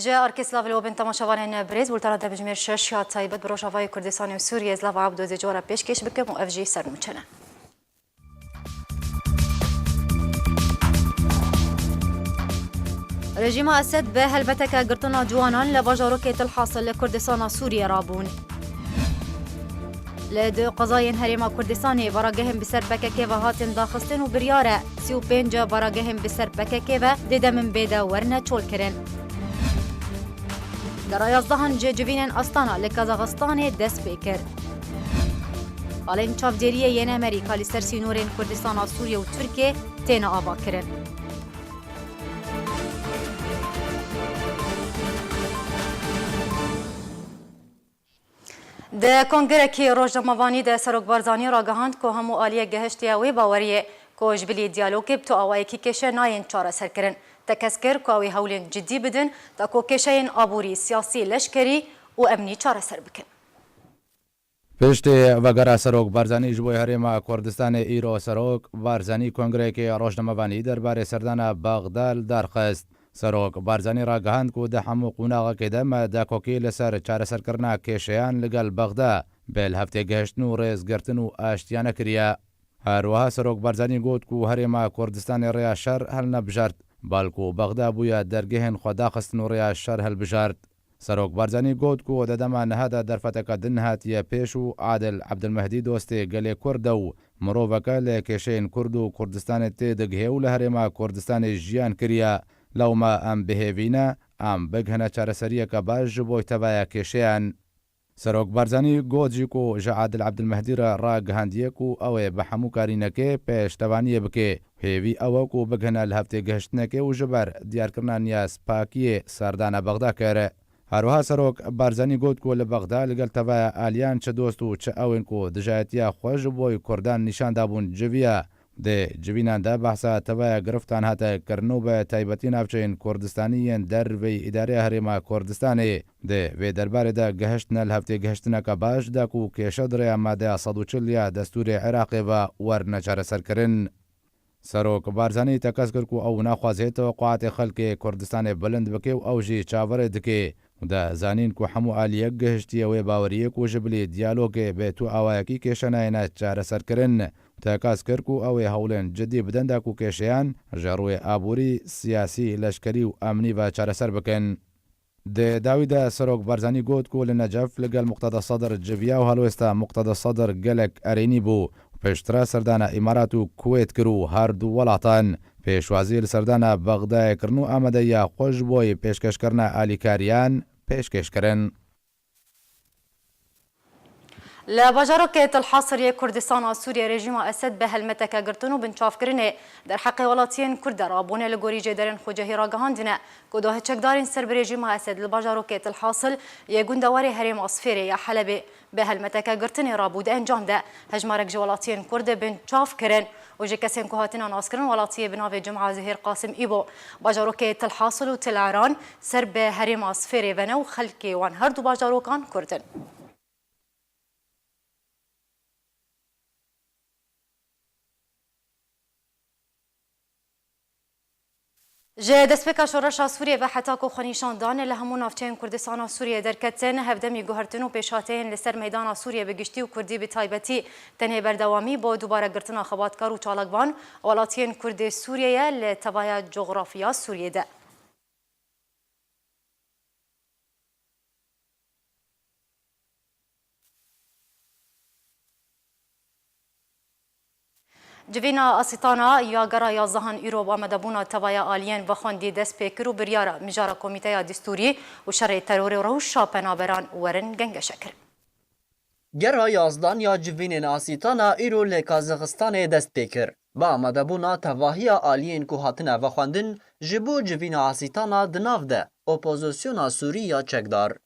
جاء اركيسلاف الوبن تماشاوان بريز بولتانا بجمير شاشة تايبت بروشافاي كردستان وسوريا زلاف عبدو زجورا بيشكش بكم و اف جي سرمچنه رژیم اسد به هلبتک گرتنا جوانان لباجاروکیت الحاصل لكردستان سوريا رابون لدو قضاين هريما كردستاني براجهم بسر بككي وهاتن داخستن وبريارة 35 براجهم بسر بككي و دیده من بيدا ورنه چول کرن در 11 جوینن استانا لکازاخستان دست بکر آلین چافدریه ین امریکا لسر سینورین کردستان سوریه و ترکیه تینا آبا کرن د کنگرکی روزنامه‌وانی د سرکبارزانی را گهاند که همو آلیه گهشتی اوی باوریه که اجبلی دیالوگی بتو اوی کی کشه ناین چاره سر کرن تکسکر که اوی هولین جدی بدن تا که کشهین آبوری سیاسی لشکری و امنی چاره سر بکن. پشت وگرا سروک بارزانی جبوی هریما کردستان ایرو سروک بارزانی کنگرکی روزنامه‌وانی درباره سردان بغداد درخواست سروک بارزانی را گهاند که ده همو قوناغا که دم ده کوکی لسر چاره سر کرنا کشیان لگل بغداد بیل هفته گهشتن و ریز گرتن و آشتیانه کریا. هروها سروک بارزانی گوت که هریما کردستان ریا شر هل نبجرد بالکو بغداد بویا درگهن خدا خستن و ریا شر هل بجرد. سروک بارزانی گوت که ددما نهاده در فتک دنهات یا پیشو عادل عبدالمهدی دوستی گلی کرد و مروفکه لکشین کرد و کردستان تی دگهیو لهریما کردستان جیان کریا لو ما ام بهیوینا ام بگهنه چارەسەریە کە باش بۆی تەبایە کێشەیان. سەرۆک بارزانی گۆجی و ژە عادل عەبدولمەهدی را ڕاگەهاندیەک و ئەوێ بە هەموو کارینەکەی پێشتەوانیە بکێ هێوی ئەوەک و بگهنە لە هەفتێ گەشتنەکەی و ژەبەر دیارکردنا نیاز پاکیە ساردانە بەغدا کەرە. هەروها سەرۆک بارزانی گوت کو لە بەغدا لەگەڵ تەبایە ئالیان چه دۆست و چه ئەوێن کو دژایەتیە خۆش بۆی کوردان نیشاندا بوون جویە ده جوینان ده بحثا تبایا گرفتان هاته کرنو به تایبەتی ناوچەین کوردستانیین دەروی ئیدارەی هەرێما کوردستانی ده وێ دەربارێ دا گەهشتنە لە هەفتێ گەهشتنەکە باش داک و کێشە درەیە مادەیە 140 یا دەستوری عێراقی بە وەرنە چارەسەرکردن. سەرۆک بارزانی تەکەس کرد و ئەو ناخوازێتەوە قوعاتی خەڵکی کوردستانی بلند بکێ و ئەوژی چاوەڕێ دکێ دا زانین کو هەموو ئالیەک گەهشتیەوەی باوەریەک و ژبلی دیالۆگێ بێت و ئاوایەکی کێشە نایەنە چارەسەرکردن تاکاس کرد و ئەوێ هەوڵێن جدی بدەندا و کێشەیان ژەڕووی ئابووری سیاسی لەشکری و ئەمنی بە چارەسەر بکەن. داویدا سەرۆک بارزانی گوت و لە نەجەف لەگەڵ مقتەدە سەدر جڤیا و هەڵوێستا مقتەدە سەدر گەلێک ئەرێنی بوو پێشترا سەردانە ئیمارات و کوێت کرد و هەردوو وڵاتان پێشوازی لە سەردانە بەغدایەکردن و ئامادەیە خۆش بۆی پێشکەشکردنە ئالیکاریان پێشکەشکردن. لباجاروکیت الحاصل کردستان سوریه رژیم اسد به هلمتک گرتن و بنچافکرنه در حق ولاتین کرد رابونه لگوری جدرن خوجهی را گهاندنه کدوه چکدارین سر رژیم اسد لباجاروکیت الحاصل یگوندواری هرم اصفری یا حلب به هلمتک گرتن رابود انجام ده هجمارک جولاتین کرد بنچافکرن و جکسین کوهاتین ناسکرن ولاتی بناو جمعه زهیر قاسم ایبو باجاروکیت الحاصل و تلعران سر به هرم اصفری و نو خلکی وان هر دو باجاروکان کردن. جه دەستپێکا شۆڕەشا سووریە بە حتاکۆ خۆنیشاندانە لە هەموو ناوچەیان کوردستانە سووریە دەرکەچن هەفتەمی گوهرتن و پێشهاتەیان لەسەر مەیدانە سووریە بەگشتی و کوردی بەتایبەتی تەنهێ بەردەوامی بۆ دووبارەگرتنا خەباتکار و چالاکبان وڵاتیان کوردی سووریەیە لە تەبایە جۆغرافیا سووریەدا. جوینا اسیتانا یا گرا 11 ایرو با مدبونا توایا آلیان و خواندی دست پیکر و بریارا مجارا کمیته دستوری و شر ترور و روشا پنابران ورن گنگ شکر. گرا 11 یا جوین اسیتانا ایرو لکازاخستان دست پیکر با مدبونا تواهی آلیان کو هاتنه و خواندن جبو جوین اسیتانا دناف ده اپوزیسیونا سوریا چکدار.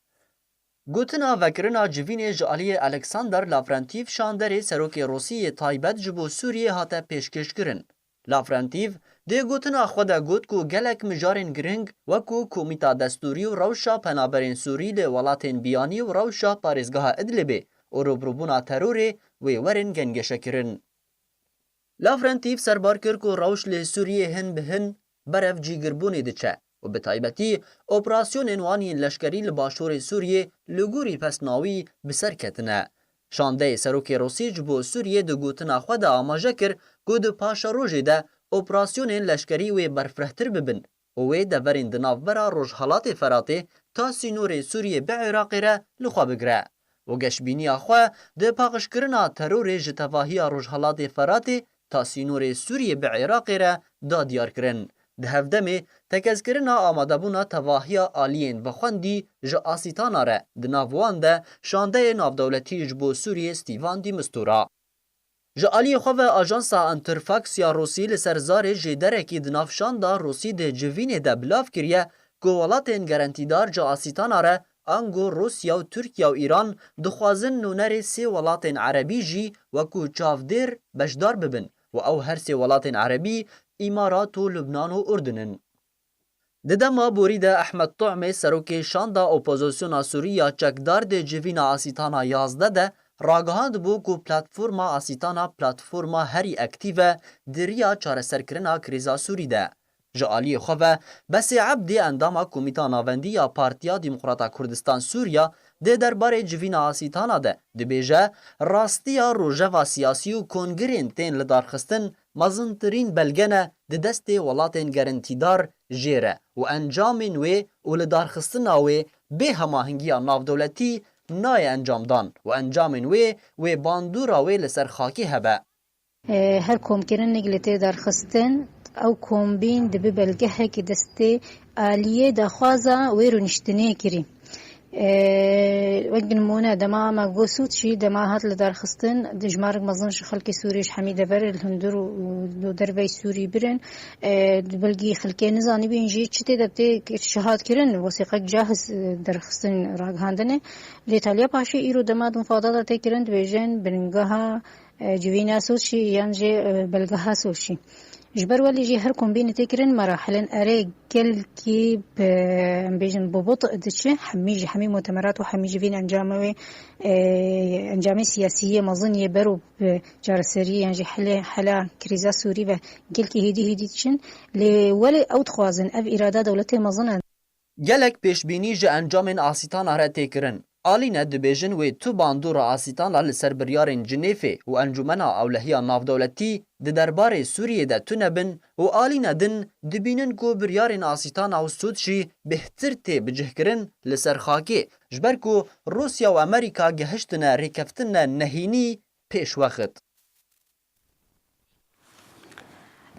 گوتنا وکرنا جوین جالی الکساندر لافرانتیف شاندر سروک روسی تایبت جبو سوریه هاته پیشکش کرن. لافرانتیف ده گوتنا خدا گوت کو گلک مجارن گرنگ وکو کومیتا دستوری و روشا پنابرین سوری له ولاتین بیانی و روشا پارێزگاha ادلبه و روبروبونا ترور و ورن گنگش کرن. لافرانتیف سربار کر کو روش له سوریه هن بهن برف جیگربونی دچه. و به تایبەتی ئۆپراسیۆنên wanî leşkerî li başorê Sûriyê li gorî pesnawî bi ser ketine. Şandeyê Serokê Rûsî ji bo Sûriyê di gotina xwe de amaje kir ku di paşa rojê de operasyonên leşkerî wê berfirehtir bibin û wê deverên di navbera Rojhilatê Feratê ta sînorê Sûriyê bi Iraqê re li xwe bigire. û geşbîniya xwe di paqijkirina terorê ji tevahiya Rojhilatê Feratê ta sînorê Sûriyê bi Iraqê re da diyarkirin. Di hevdemê tekezkirina amadebûna tevahiya aliyên vexwendî ji asîtana re di nav wan de şandeyê navdewletî ji bo Sûriyê Stîvan de Mistura. Ji aliyê xwe ve Ajansa Interfax ya Rûsî li ser zarê jêderekî di nav şanda Rûsî di civînê de bilav kiriye ku welatên gerentîdar ji asîtana re ango Rûsya û Tirkiye û Îran dixwazin nûnerê sê welatên Erebî jî wekû çavdêr beşdar bibin û ew her sê welatên Erebî İmarat û Lubnan û Urdunên. Di dema borî de Ehmed Tuğmê serokê şanda opozisyona Sûrî ya çekdar dê civîna asîtana 11 de ragihand bû ku platforma asîtana platforma herî ektîv e di riya çareserkirina krîza Sûrî de. Ji aliyê xwe ve Besê Ebdê endama Komîta Navendî ya Partiya Demokrata Kurdistan Sûriya dê derbarê civîna asîtana de dibêje rastiya rojeva siyasî û kongirên tên li darxistin mezintirîn belge ne di destê welatên gerentîdar jê re û encamên wê û li darxistina wê bê hemahingiya navdewletî nayê encamdan û encamên wê bandûra wê li ser xakî hebe. Her komkirinê li tê darxistin ew kombîn dibe belgehekî destê aliyê daxwaza wê rûniştinê kirî. Wek bi nimûne dema me Gosûd jî dema hat li darxistin dijmarek mezin ji xelkê Sûrî ji hemî dever li hundir û derveyê Sûrî birin bilgî xelkê nizanîbîn jî çi tê de tê şihat kirin wesîqek cahiz darxistin ragihandinê lê Taliya Paşê îro dema mufada da tê kirin dibêjin bingeha civîna Sûd jî yan jê belgeha Sûd jî. Ji ber welî jî her kombînê tê kirin merahelên erê gelkî bêjin bi bot diçe hemî mutemerat û hemî jivîn encamê wê encamê siyasî mezin yê ber û careserî yan jî hela krîza Sûrî ve gelkî hêdî diçin lê welê ew dixwazin ev îrada dewletê mezin e. Gelek pêşbînî ji encamên asîtana re tê kirin. Alîne dibêjin wê tu bandora asîtana li ser biryarên Cinêfê û Encûmena Ewlehiya Navdewletî di derbarê Sûriyê de tune bin û alîne din dibînin ku biryarên asîtana û Sûd jî bêhtir tê bicihkirin li ser xakê ji ber ku Rûsya û Amerîka gihiştine rêkeftina nehînî pêş wexit.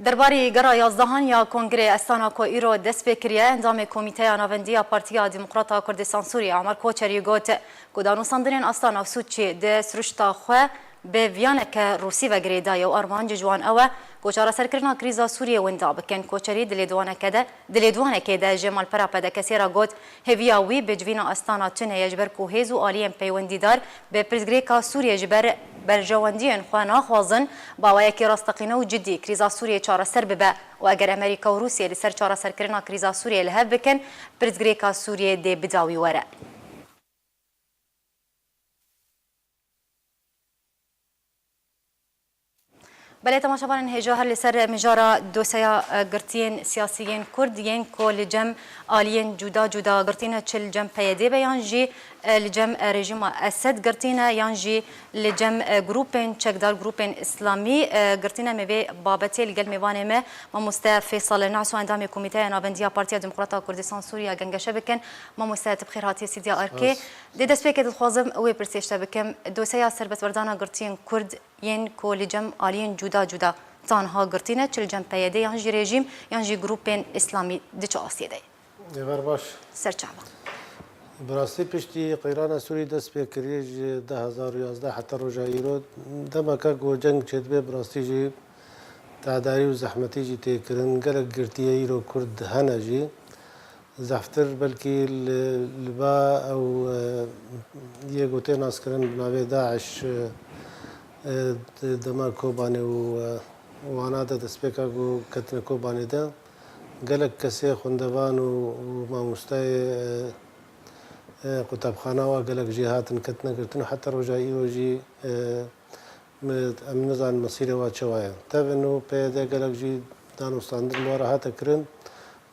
دربارەی گەڕا یازدەهان یا کۆنگرê ئەستانا کو ئîro dest pê kiriye endamê Komîteya Navendiya Partiya Demokrata Kurdistan Sûriye Amar Koçerî got ku danûstandinên astana Sûdçê di siruşta xwe bi viyaneke Rûsî vegirê daye û armancê ji wan ew e ku çareserkirina krîza Sûriyê winda bikin. Koçerî di lêdwanekê de ji malpera pedekesê re got hêviya wî bi civîna astana Tuneyê ji ber ku hêz û aliyên peywendîdar bi pirsgirêka Sûriyê ji ber berjewendiyên xwe naxwazin bawayekî rastaqîne û ciddî krîza Sûriyê çareser bibe û eger Amerîka û Rûsyê li ser çareserkirina krîza Sûriyê li hev bikin pirsgirêka Sûriyê dê bidawî were. بله تماشاوان هجا هر لسر مجارا دوسیا گرتین سیاسیین کردین کو لجم آلیین جدا گرتینه چل جم پیاده بیان جی لجم رژیم اسد گرتینه یان جی لجم گروپن چکدار گروپن اسلامی گرتینه می بابتی لگل میوانه ما مستعد فیصل نعسو اندام کمیته نابندیا پارتیا دموکراتا کردستان سوریا گنگشه بکن ما مستعد بخیر هاتی سیدیا ارکی دی دست بکد خوازم وی پرسیشته بکم دوسیا سربت وردانا گرتین کرد ین کو لجم آلیین جدا تنها گرتینه چل جم پیاده یان جی رژیم یان جی گروپن اسلامی دیچ آسیه دی. دیوار باش. سرچاوا. براستی پشتی قیران سوری دست به کریج 2011 حتی روزایرو دمکه گو جنگ چید به براستی جی تعداری و زحمتی جی تکرن گلک گرتیه ایرو کرد هنه جی زفتر بلکی لبا او یه گوته ناس کرن بنابه داعش دما کوبانه و وانا ده دست به گو کتن کوبانه ده گلک کسی خوندوان و ماموستای قطبخانه و گلک جهاتن کتنه کرتن حتی روزایی روزی امن زن مسیر و چوایا. تابنو پیدا گلک جی دانستاندن وارهات کرن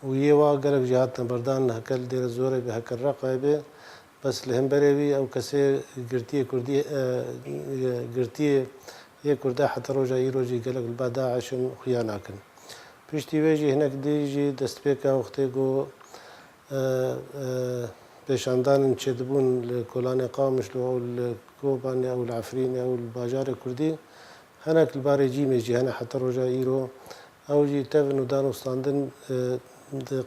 ويوا قالك جهاتنا بردان هكل دير الزوري بهكل رقابة بس لهم بريوي أو كسي قرتيه كردي قرتيه هي كردا حتى روجا يروجي قالك البا داعش خياناكن بيشتي ويجي هناك ديجي دستبيكا وختيقو بيشاندان تشدبون لكولاني قامش أو الكوباني أو العفريني أو الباجار الكردي هناك الباري جي ميجي هنا حتى روجا يرو أو جي تفن ودانو ستاندن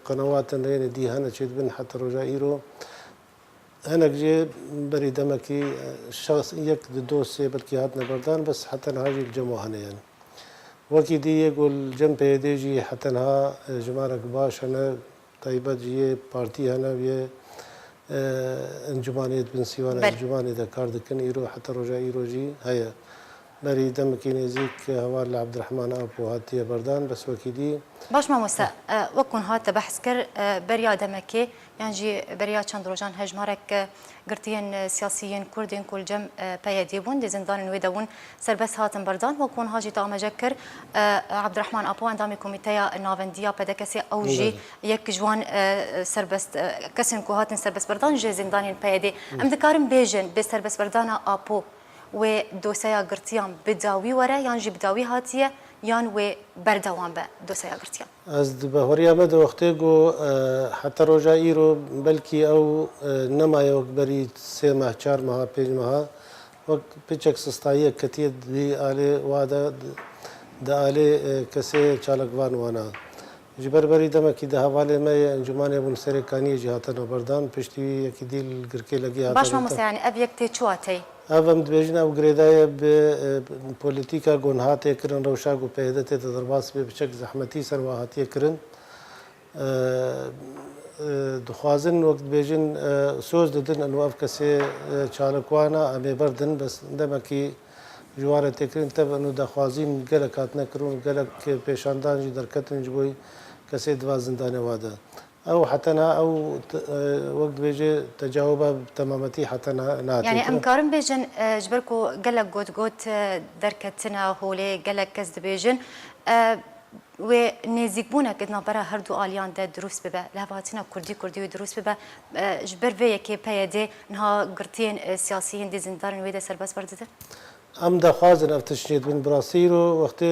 قنوات رين دي هنا تشدبن حتى روجا يرو هناك جي بري دمكي الشخص يك دوسي بلكي هاتنا بردان بس حتى نهاجي الجمو هنا يعني وكي دي يقول جنب يديجي حتى نها جمارك باش هنا طيبة جي بارتي هنا بيه انجمانية بن سيوانا انجمانية دا كاردكن يرو حتى رجا يرو جي هيا بري دمكي نزيك هوار لعبد الرحمن أبو هاتية بردان بس وكي دي باش ما موسى وكون هات بحث كر بريا دمكي يعني جي بريا چند روجان هجمارك قرتين سياسيين كردين كل جم بيديبون دي زندان ويدون سربس هاتن بردان وكون هاجي تاع مجكر عبد الرحمن ابو اندامي كوميتيا نافنديا بدكسي او جي يك جوان سربس كسن كو هاتن سربس بردان جي زندان بيدي ام دكارم بيجن بسربس بردانا ابو ودوسيا قرتيان بداوي ورا يعني جي بداوي هاتيه يان و بردوان به دوسيا قرتيان از بهوريا مد وقتيگو حتى رجا يرو بلكي او نما يوك بري سه ماه 4 ماه 5 ماه وقت بيچك سستايه كتير دي علي وادا دا علي كسي چالکوان وانا جبر بري دم کی ده حواله ما انجمن ابن سرکانی جهاتن بردان پشتی یکی دیل گرکه لگی هات باش ما مثلا يعني ابيك تشواتي افم دبجنا وغريدايه ببوليتيكا گونهات کرن روشا گو پیدته درباس به بچک زحمتي سرواهاتي کرن دخوازن وقت بيجن سوز ددن انو اف كسي چالکوانا امي بردن بس دمكي جواره تکرین تب انو دخوازین گلک هاتنا کرون گلک پیشاندان جی درکتن جبوی کسی دوا زندان وادا او حتى او وقت بيجي تجاوبها بتمامتي حتى ناتي يعني امكارم بيجن جبركو قلق قوت دركتنا هولي قلق كزد بيجن ونزيك بونا كدنا برا هردو آليان ده دروس ببا لهباتنا كردي ودروس ببا جبر في يكي بيدي نها قرتين سياسيين دي زندان ويدا سرباس بردده ام دخوازن افتشنيد من براسيرو وقت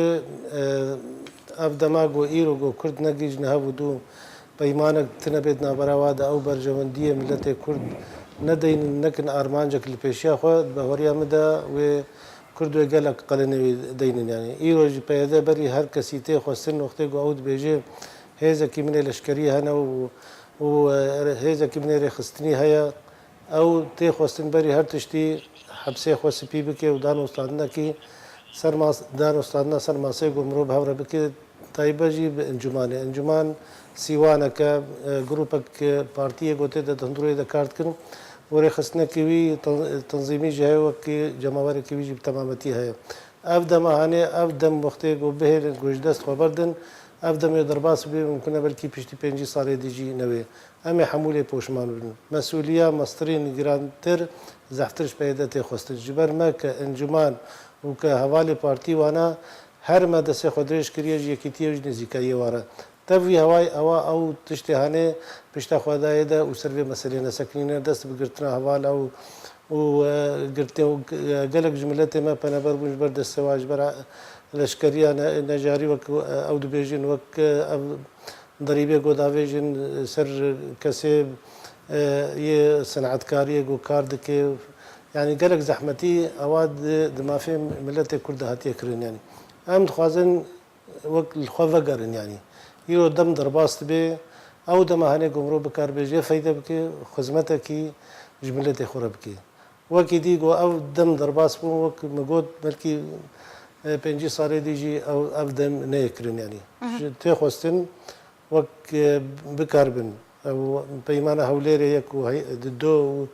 اف دماغو ايرو جو كرد نجيج نهودو بيمانك تنبيدنا براوادا او برجونديه ملت كرد ندين نكن ارمانجك البيشيا خو بهوريا مدى و كردو قالك قلني دين يعني ايرو جي بيدا بري هر كسيتي خو سن وقت جو اود بيجي هيزا كي من الاشكريه هنا و هيزا كي من رخصتني هيا او تي خو سن بري هر تشتي حبسه خو سپی بکی و دان استادنا کی سرماس دان استادنا سرماسه گمرو بهور بکی طيبه جي انجمان سيوانا ك جروبك بارتيه گوته د تندوري د کارت کن ور خصنه کی تنظیمی جه و کی جماوری کی جی تمامتي ہے افدم هانه افدم وقت گو به گوجدست خبردن افدم درباس به ممكن بلكي پشتي 5 سال دیجی نوي امي حموله پوشمان مسؤوليه مسترين گرانتر زحترش پیدته خوست جبر ما كانجمان وكهوالي بارتي وانا هر مدرسه خودريش كريج يكيتيج نزيكايه واره تبي هواي او تشتهانه بشتا خدای ده او سروي مسئله نسكنين دست بگرتنا حوال او وقرتو قالك جملته ما بنبر بر دست واجبر لشکریا نجاری وک او دبیجن وک ضریبه گوداویجن سر کسی یه صنعتکاری گو کارد که يعني قالك زحمتي اواد دمافي ملت كرد هاتي كرين يعني ام خوازن وقت الخوفه قرن يعني يو دم درباست به او دم هاني گمرو بكار بيجي فايده بك خدمتك جملته خربك وكي دي جو او دم درباس بو وك مجود بلكي 5 سال ديجي او افدم نيكرن يعني تي خوستن وك بكاربن او بيمانه هوليري يكو ددو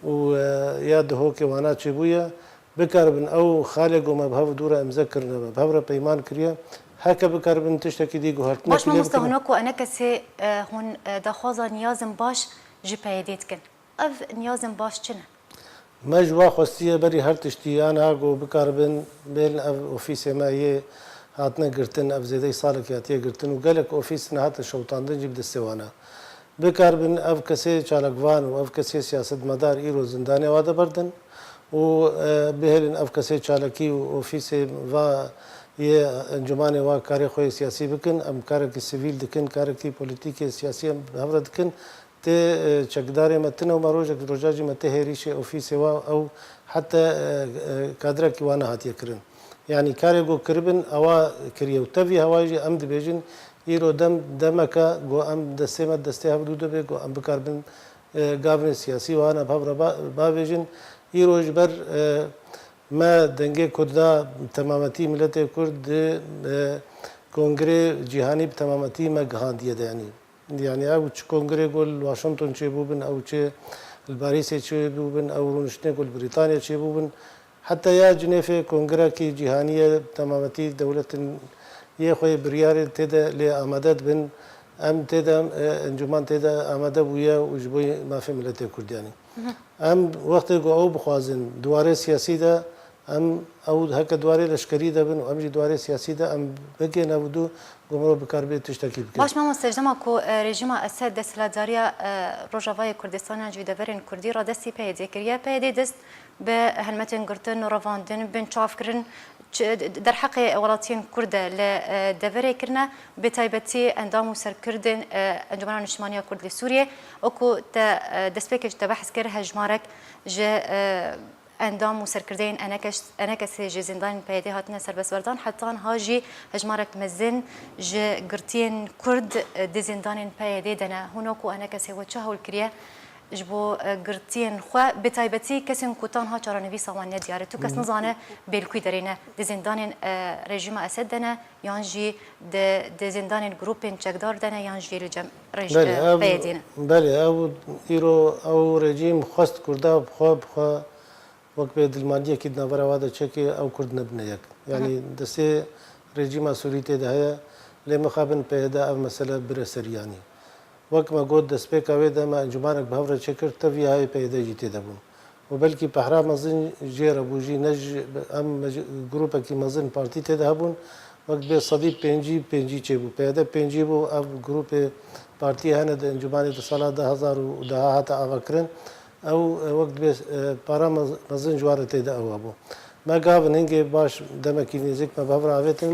وياد هوكي وانا تشبويا بكربن او خالق وما بهو دورة مذكرنا بهو بيمان كريا هكا بكربن تشتكي دي جوهرتنا باش ما مستهنوكو انا كسي هون دخوازا نيازم باش جي بايديتكن اف نيازم باش چنه ما جوا خوستيه بري هر تشتي انا جو بكربن بين اوفيس ما هي هاتنا گرتن اف زیده سالک یاتیه گرتن و گلک اوفیس نهات شوطاندن جیب دستوانه بکار بن اف کسی چالکوان و اف کسی سیاست مدار ایرو زندانه واده بردن و بهلن اف کسی چالکی و اوفیس و یه انجمن و کاری خوی سیاسی بکن ام کاری که سیویل دکن کاری که پولیتیک سیاسی هم هفته دکن ته چقدر متن و مروج روزاجی مته هریش اوفیس و او حتی کادر کی وانه هاتیه کرن یعنی کاری گو کربن اوا کریو تفی هواجی ام دبیجن ایرو دمکا گو ام دستمت دسته هفته دو به گو ام بکاربن گاون سیاسی وانه بابر باویجن ایرو جبر ما دنگه کرده تمامتی ملت کرد کنگره جهانی تمامتی ما گهاندیه یعنی او چه کنگره گل واشنطن چه بودن او چه پاریس چه بودن او رونشته گل بریتانیا چه بودن حتی یا جنیف کنگره کی جهانی تمامتی دولت یه خوی بریار تدا ل آماده بن ام تدا انجمن تدا آماده بویا وجبوی ما في ملت کردیانی ام وقت گو او بخوازن دواره سیاسی ده ام او هک دواره لشکری ده بن ام جی دواره سیاسی ده ام بگی نبودو گمرو بکار تشتکی بکن باش ما مستجدما کو رژیم اسد دستلداریا روجاوای کردستان جوی دورن کردی را دستی پیدا کریه پیدا دست به هلمتن گرتن و رواندن بن چاف کرن در حق ولاتین کرد لدوره کرنا به تایبتی اندام و سرکردن انجمن نشمانیا کرد لسوریه او کو دست پیکش تبحث کر هجمارک ج اندام و سرکردین انکس ج زندان پیدا هاتنه سربسوردان حتی هاجی هجمارک مزن ج گرتین کرد د زندان پیدا دنا هناکو انکس و چه هول کریه جبو گرتین خو به تایبتی کسین کوتان ها چارانوی سوانه دیاره تو کس نزانه بیلکوی درینه د زندان رژیم اسد دنه یان جی د زندان گروپین چکدار دنه یان جی رژیم پیدینه بله او ایرو او رژیم خواست کرده بخوا وقت به دلمانیه که نبره واده چکی او کرد نبنه یک یعنی دسته رژیم سوریته ده لمخابن پیدا او مسئله برسریانی وقت ما گود دست به کاوی ده ما انجمانک بهور چکر تفی های پیدا جیته دبون و بلکی پهرا مزن جیر ابوجی نج ام گروپ کی مزن پارتی ته دهبون وقت به صدی پنجی چه بو پیدا پنجی بو اب گروپ پارتی هنه ده انجمانی ده سال 2010 هات آوکرن او وقت به پارا مزن جوار ته ده ابو ما قابل هنگی باش دمکی نزدیک ما بهور آویتن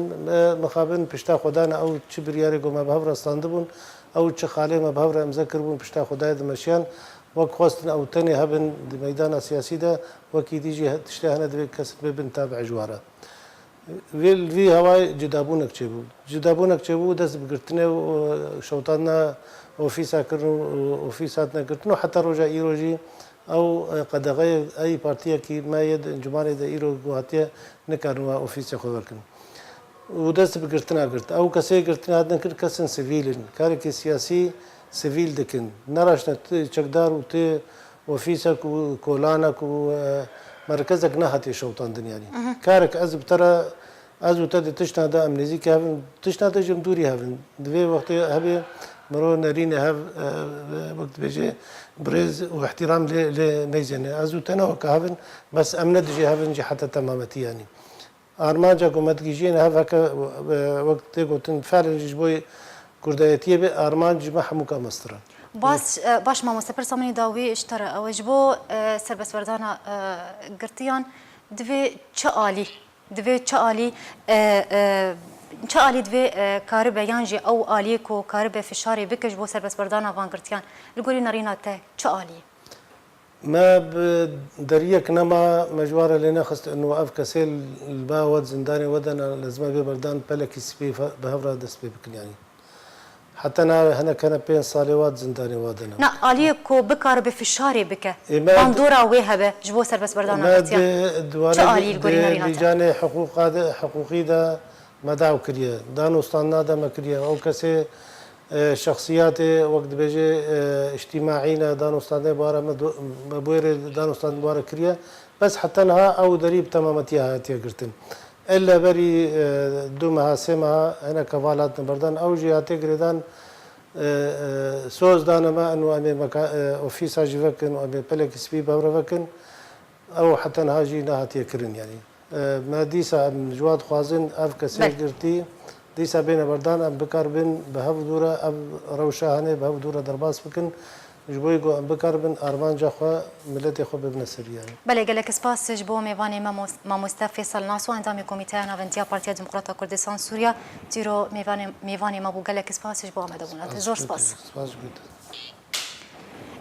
مخابن پشتا خدانا او چه بریاری گو ما بهور استاندبون او چه خاله ما بهور امذکر بون پشتا خدای دمشیان وقت خواستن او تنی هبن میدان سیاسی ده وکی دیجی تشتهنه دوی کسب ببن تابع جواره وی هوای جدابونک چه بود دست بگرتنه و شوطاننا اوفیسا کرن اوفیساتنا کرتنو حتی روجا ایروجی او قدغه ای پارتیا کی ما ید انجمن ده ایرو گوهاتیه نکارنوا اوفیس خو ورکن و دست بگرتنا گرت او کسی گرتنا هدن کرد کسن سیویلن کاری که سیاسی سیویل دکن نراشنا چکدار و تی اوفیسک و کولانک و مرکزک نه هاتی شوطان دنیانی کارک از بتره از و تد تشنا ده امنیزی که هفن تشنا ده جمدوری هفن دوی وقتی هبی مرو نرینه هف وقت بيجي بريز واحترام لنيزنه ازو تنو كهفن بس امن دجي هفن جي حتى تمامتي يعني ارمانجا كومت جيجين هفك وقت قلتن فعلا جبوي كردايتيه بارمانج محموكا مصر باش ما مستبر سامني داوي اشترى او جبو سربس وردانا قرتيان دوي تشالي دوي تشالي چه آلی دوی کار بیانجی او آلی کو کار به فشاری بکش بو سربس بردان آوان کرتیان لگوری نرینا ته چه آلی ما دريك نما مجوار لنا خست انه اف كسيل الباود زنداني ودنا لازم ببردان بلك سبي بهفرا دسبي بكن يعني حتى انا هنا كان بين صالوات زنداني ودنا نا آلی کو بکار به فشاری بکه باندورا وهبه جبو سربس بردان کرتیان چه آلی لگوری نرینا ته لجان حقوقي ده مدعو كريه دانوستان دا مكريه او كسي شخصيات وقت بيجي اجتماعينا دانوستان بارا مبوير دانوستان بارا كريه بس حتى انها او دريب تمامتيها هاتيا قرتن الا بري دومها سمها انا كفالات بردان او جهاتي قردان سوز دانا ما انه امي اوفيسا جيفكن وامي بلك سبي بابرا فكن او حتى انها جينا هاتيا كرن يعني ما دیسا جواد خوازن اف کسی گرتی دیسا بین بردان ام بکار بین به هف دوره ام روشاهنه به هف دوره درباس بکن جبوی گو ام بکار بین آرمان جا خو ملت خو ببن سریان. بله گلک سپاس جبو میوانی ماموستا فیصل ناسو اندامی کمیته ناونتیا پارتیا دموکراتا کردستان سوریا تیرو میوانی ما بو گلک سپاس جبو آمده بونات زور سپاس. سپاس گوید.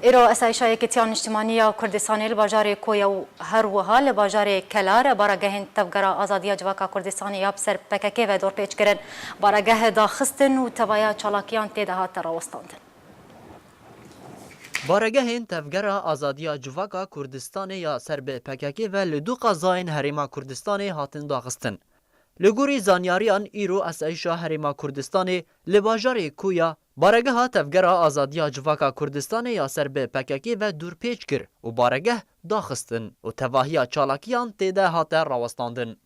ایرو اسایشای کتیان اجتماعی کردستانی لباجار کویا و هر وها لباجار کلار بارگاه تفگرا آزادی جواکا کردستانی یاب سر پککی و دور پیچ کرن بارگاه داخستن و توایا چالاکیان تیده هات راوستاندن. بارگهên tevgera azadiya civaka Kurdistanê ya ser bi PKK ve li du qazayên Herêma Kurdistanê hatin daxistin. Li gorî zanyariyan îro Esayişa Herêma Kurdistanê li bajarê Kuya baregeha tevgera azadiya civaka Kurdistanê ya ser bi PKK ve dûrpêç kir û baregeh daxistin û tevahiya çalakiyan têde hate rawestandin.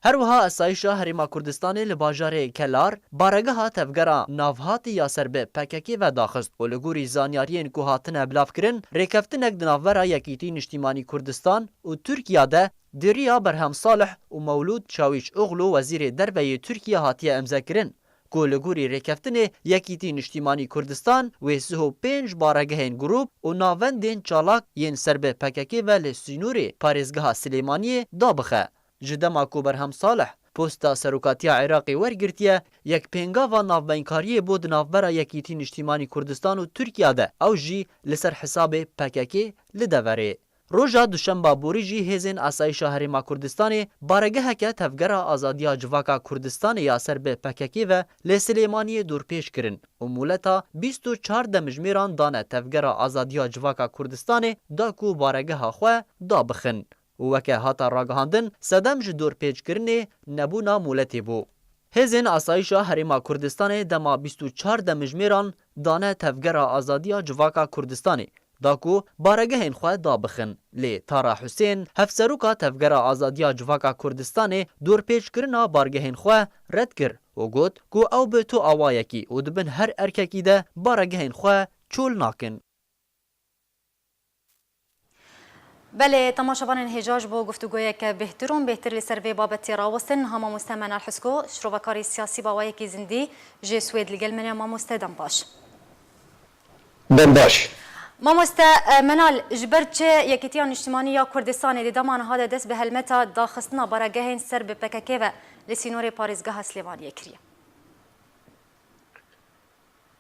Her wiha Esayişa Herêma Kurdistanê li bajarê Kelar baregeha tevgera navhatî ya ser bi PKK ve daxist û li gorî zanyariyên ku hatine bilavkirin rêkeftinek di navbera Yekîtî Niştîmanî Kurdistan û Tirkiye de diriya Berhem Salih û Mewlûd Çavîşoğlu wezîrê derveyê Tirkiye hatiye emzekirin ku li gorî rêkeftinê Yekîtî Niştîmanî Kurdistan wê 35 baregehên grûp û navendên çalak yên ser bi PKK ve li Sînûrê parêzgeha Silêmaniyê dabixe. Ji dema ku Berhem Salih posta serokatiya Iraqê wergirtiye yek pêngava navbenkariyê bû di navbera Yekîtî Niştîmanî Kurdistan û Tirkiye de ew jî li ser hesabê PKK li deverê. Roja duşemba borî jî hêzên Esayişa Herêma Kurdistanê baregeheke tevgera azadiya civaka Kurdistanê ya ser bi PKK ve li Silêmaniyê dûrpêç kirin û muleta 24 demijmêran dane tevgera azadiya civaka Kurdistanê da ku baregeha xwe dabixin. û weke hata ragihandin sedem ji dûrpêçkirinê nebûna muletê bû. Hêzên Esayişa Herêma Kurdistanê dema 24 demijmêran dane tevgera azadiya civaka Kurdistanê da ku baregehên xwe dabixin. Lê Tara Husên hevseroka tevgera azadiya civaka Kurdistanê dûrpêçkirina bargehên xwe red kir û got ku ew bi tu awayekî û dibin her erkekî de baregehên xwe çûl nakin. بله تماشاوان هجاج با گفتگوی که بهتر لسر وی بابتی راوستن هما مستمن الحسکو شروعکاری سیاسی باوایی که زندی جه سوید لگل منه ما مستدم باش باش ما منال جبرچه یکیتیان اجتماعی یا کردستان دیدمان هاده دست به هلمتا داخستنا برگهین سر به پککه و لسینور پاریزگاه سلیمانی کریه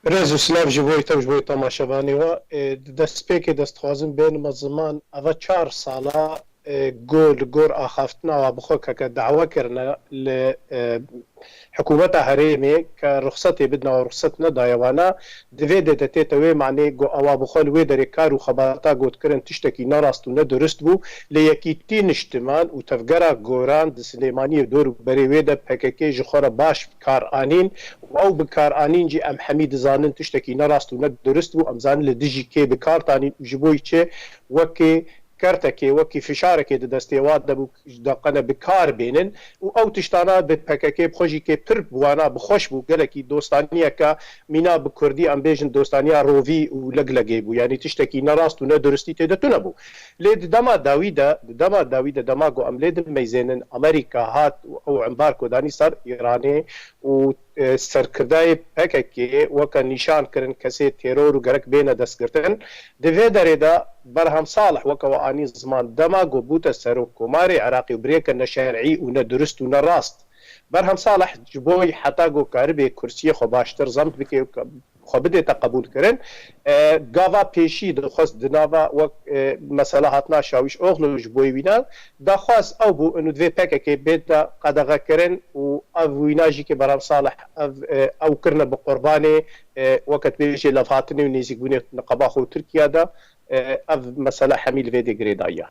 رز و سلاف جبوی تم جبوی تماشاوانی و دست پیک دست خوازم بین مزمان اوا 4 سالا گور آخافتنا و بخو که دعوه کرنا حکومت هریمی که رخصتی بدنا و رخصت ندایوانا دوی دهته توی معنی گو اوا بخول وی در کار و خبرتا گوت کرن تشتکی نراست و ندرست بو لیکیتی نشتمان و تفگرا گوران د سلیمانی دور بری وی د پککی جخوره باش کار آنین و او بکار آنین جی ام حمید زانن تشتکی نراست و ندرست بو ام زان لدیجی که بکار تانین جبوی چه وکی کرتکی وکی فشارکی د دستیواد دبو دقنه بکار بینن و او تشتانا به پککی بخوشی که پر بوانا بخوش بو گلکی دوستانیه که مینا بکردی ام بیجن دوستانیه رووی و لگلگی بو یعنی تشتکی نراست و ندرستی تیده نبو لید دما داویده دما گو ام لید میزینن امریکا هات او عمبار کودانی سر ایرانی و سرکردای پککی وکا نشان کرن کسی تیرور و گرک بین دست گرتن دوی داره دا برهم صالح وکا و آنی زمان دما گو بوتا سر و کماری عراقی و بریک نشرعی و ندرست و نراست برهم صالح جبوی حتا گو کاربی کرسی خو باشتر زمت بکی خو بده تقبول کرن گاوا پیشی دخواست دناوا و مثلا هاتنا شاویش اوغلو جبوی وینا دخواست او بو انو دوی پککی بیدا قدغه کرن و او ویناجی که برام صالح او کرنه بقربانه وقت بیشی لفاتنی و نیزیک بونه نقباخو ترکیه دا او مثلا حمیل ویدی گریدایا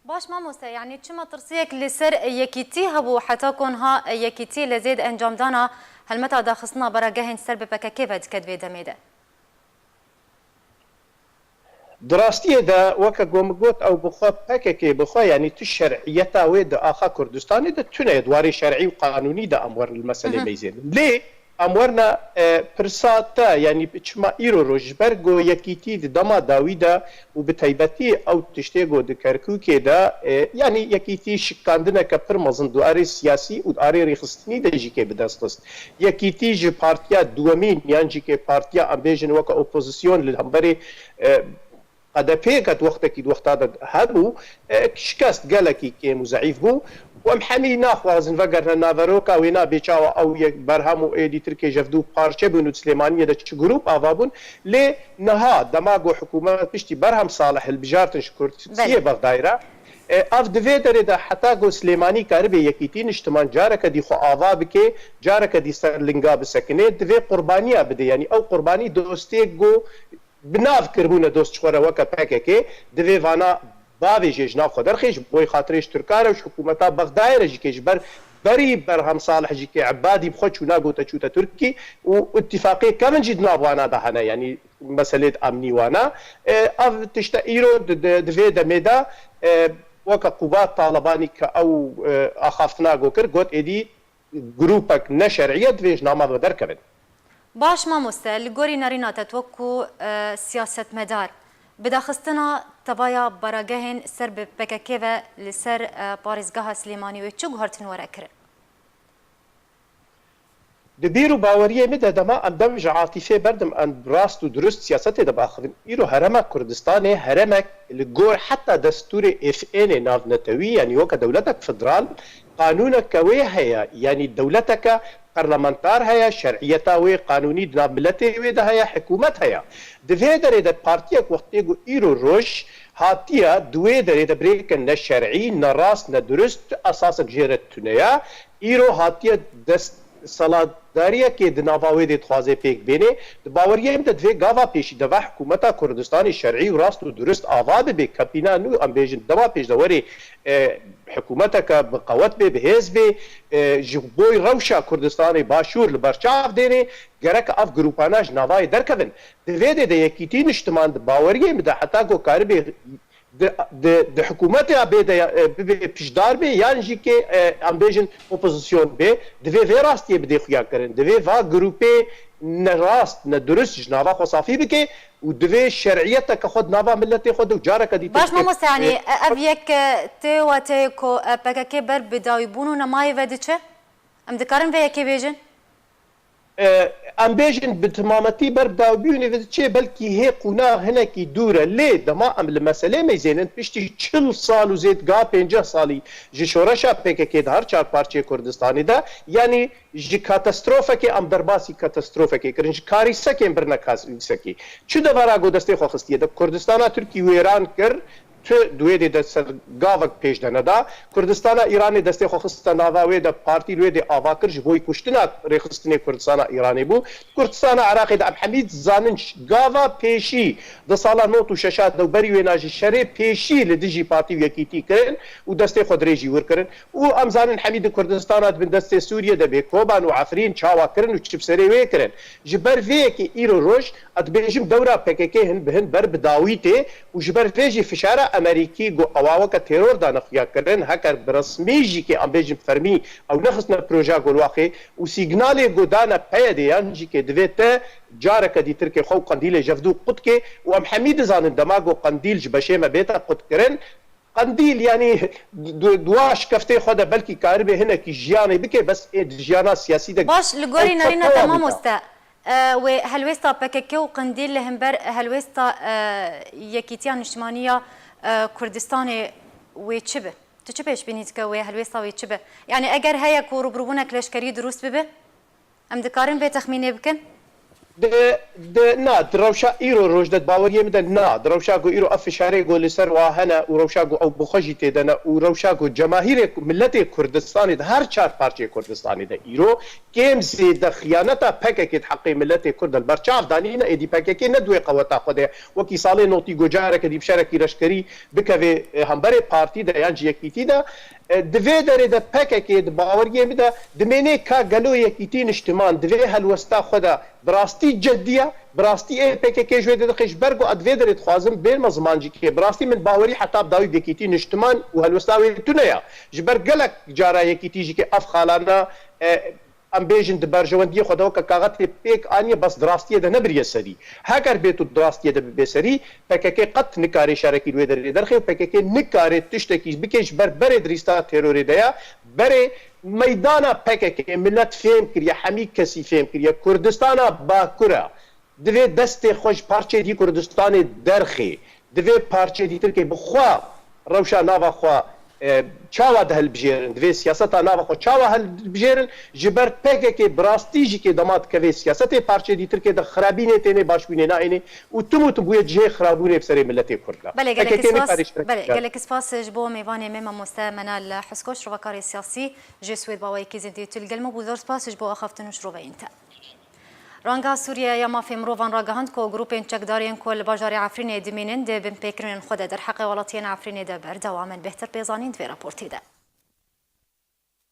باش ماموستا يعني چما ترسيك لسر يكيتي هبو حتى كونها يكيتي لزيد انجام دانا هل متى داخصنا براجهن سر ببككي فد كدوي دميده دراستيه دا وكا قومقوت او بخوا بككي بخوا يعني تشرعيتا ويد اخا كردستاني دا تونه ادواري شرعي وقانوني دا امور المسألة ميزين ليه امورنا پرساتا یعنی چما ایرو روجبرگو یکیتی دما داویدا و بتایبتی او تشتیگو د کرکوکه دا یعنی یکیتی شکاندنه که پر مزن دواری سیاسی و دواری ریخستنی دا جی که بدستست یکیتی جی پارتیا دومین یعنی جی که پارتیا امبیجن وکا اپوزیسیون للهمبری قدپی کت وقتا کی وقتا دا هبو شکست گلکی که مزعیف بو ومحمي ناخوازن فقرنا نافروكا وينا بيشاوا او برهامو ايدي تركي جفدو بارچه بنو سليمانيه دا جروب افابون لي نها دماغو حكومات بيشتي برهم صالح البجارتن شكرتيه بغدايره اف دفيدر دا حتى جو سليماني كاربي يكيتين اجتماع جارك دي خو افابكي جارك دي سرلنگا بسكنه دفي قربانيه بدي يعني او قرباني دوستي جو بناف كربونه دوست خوره وكا باكيكي دفي فانا باوی جناب خودر خیش بوی خاطرش ترکاره و حکومتا بغداد رجی کش بری برهم صالح جی که عبادی بخود چونا گوتا چوتا ترکی و اتفاقی کمن جد نابوانا دهنه یعنی مسئله امنی وانا اف تشتا ایرو دوی دمیدا وکا قوات طالبانی که او اخافتنا گو کر گوت ایدی گروپک نشرعیه دویش نامه بدر کبن باش ما مستل گوری نرینا تتوکو سیاست مدار بداخستنا تبايا براجهن سر بكاكيفا لسر باريزجها سليماني وتشوج هارتن ورا كرن دبيرو باوريه مدى دما ام دمج عاطفي بردم ان براست ودرست سياسته دباخذن ايرو هرمك كردستاني هرمك الجور حتى دستور اف ان ناف نتوي يعني وك دولتك فدرال قانونك كوي هي يعني دولتك برلمانتار هيا شرعيتا وي قانوني دنا ملتي وي ده هيا حكومت هيا دفي دري ده بارتيك وقتيگو ايرو روش هاتيا دوي دري ده بريكن نشرعي نراس ندرست اساس جيرت تنيا ايرو هاتيا دست سالاداریه که دناواوی دی خوازه پیک بینه باوریه ام دفع گاوا پیشی دوا حکومتا کردستانی شرعی و راست و درست آواد به کپینا نو ام بیجن دوا پیش دوری حکومتا که بقوت به بهز به جبوی روشا کردستانی باشور لبرچاف دینه گرک اف گروپاناج نوای درکبن دفع دی یکیتی نشتمان باوریه ام ده حتی گو کاری به د حکومت به پیشدار به یعنی جی که امبیجن اپوزیسیون به دوی راستی بده خویا کرن دوی وا گروپه نراست ندرست جنابا خصافی بکه و دوی شرعیت که خود نابا ملت خود و جاره کدی باش ما مستعني ابيك تي وتي كو بكاكي بر بداوي بونو نماي ودچه ام دكارن في يكي بيجن ام بیجن بتمامتی بر داوبیونی و چه بلکی هی قونا هنا کی دوره لی دما ام المساله میزنن پشتی 40 سال و زید گا 50 سالی جشورشا پککی دار چار پارچه کردستانی دا یعنی ج کاتاستروفه کی ام درباسی کاتاستروفه کی کرنج کاری سکم برنا کاس سکی چه دوارا گو دسته خو خستیه د کردستان ترکی و ایران کر تو دوی د سرگاوک پیش دنه دا کردستان ایرانی دسته خو خسته ناوی د پارتی لوی د اواکر جبوی کشتنا رخصتنی کردستان ایرانی بو کردستان عراق د حمید زاننش گاوا پیشی د سالا نوت و ششات دو بری وناج شری پیشی لدیجی پارتی یکیتی کرن و دسته خود ریجی ور کرن و امزان حمید کردستان بن دسته سوریه د بیکوبان و عفرین چاوا کرن و چپسری وی کرن جبر وی کی ایرو روش اد بیجم دوره پککی هن بهن بر بداویته و جبر ویجی فشاره امریکی گو اواوه که تیرور دانه خویا کرن هکر برسمی جی که ام بیجم فرمی او نخصنا پروژه گو الواقع و سیگنالی گو دانه پیده یان جی که دویته جاره که دی ترکی خو قندیل جفدو قد که و ام حمید زانن دماغو قندیل جبشه ما بیتا قد کرن قندیل یعنی دواش کفته خود بلکی کاربه هنه کی جیانی بکه بس جیانا سیاسی ده باش لگوری نارینا تمام استا و هلوستا بككي وقنديل لهمبر هلوستا يكيتيان اجتماعية كردستان ويتشبه تشبهش بينيتك و هلوستا ويتشبه يعني اگر هيا كورو بروبونك لشكري دروس ببه ام دكارن بي تخميني بكن نا دروشا ايرو روجدت باوريه مدن نا دروشا جو ايرو افشاري جو لسر واهنا وروشا جو او بخجي تدنا وروشا جو جماهير ملت كردستان هر چار پارچه كردستان ده ايرو كيم زيد خيانتا پکك حق ملت كرد البرچاف دانينا ايدي پکك ندوي قوتا خود وكي صالح نوتي گوجاره كدي بشاركي رشكري بكوي همبر پارتي ده يان جيكيتي ده دوی داره ده پککی ده باوریه میده دمینه که گلو یکیتین اجتماع دوی هلوستا خودا براستی جدیه براستی ای پککی جوی ده خیش برگو ادوی داره خوازم بین مزمانجی که براستی من باوری حتی بداوی یکیتین اجتماع و هلوستا وی تونه یا جبر گلک جاره یکیتی جی که اف خالانا ام بيجن دبرجوندي خداو كاغات بيك اني بس دراستي ده نبر يسري هاكر بيتو دراستي ده بيسري PKK قط نكاري شاركي الويدر درخي PKK نكاري تشتكي بكيش بربر دريستا تيروري ديا بري ميدانا PKK ملت فهم كريا حمي كسي فهم كريا كردستانا باكورا دوی دست خوش پارچه دی کردستان درخی دوی پارچه دی ترکی بخوا روشا ناوا خوا چاوا دهل بجیرن دوی سیاستا ناوا خوا چاوا هل بجیرن جبر PKK براستی جی که دمات کوی سیاست پارچه دی ترکی ده خرابینه تینه باشبینه ناینه و تمو تبوی جه خرابونه بسری ملت کرد بله گلک سپاس جبو میوان مما مستمنال حسکوش روکاری سیاسی جسوید باوی کی زندی تلگلمو بودار سپاس جبو اخفتنوش رو بینتا رانگا سوریه یا مافی مروان راگهاند کو گروپین چکدارین کل باجار عفرین دمینن ده بن پیکرین خود در حق ولاتین عفرین ده بردوامن بهتر بیزانین دوی راپورتی ده.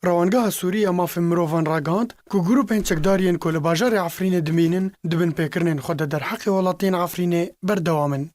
روانگاه سوریه مافی مروان راگهاند کو گروپین چکدارین کل باجار عفرین دمینن ده بن پیکرین خود در حق ولاتین عفرین بردوامن.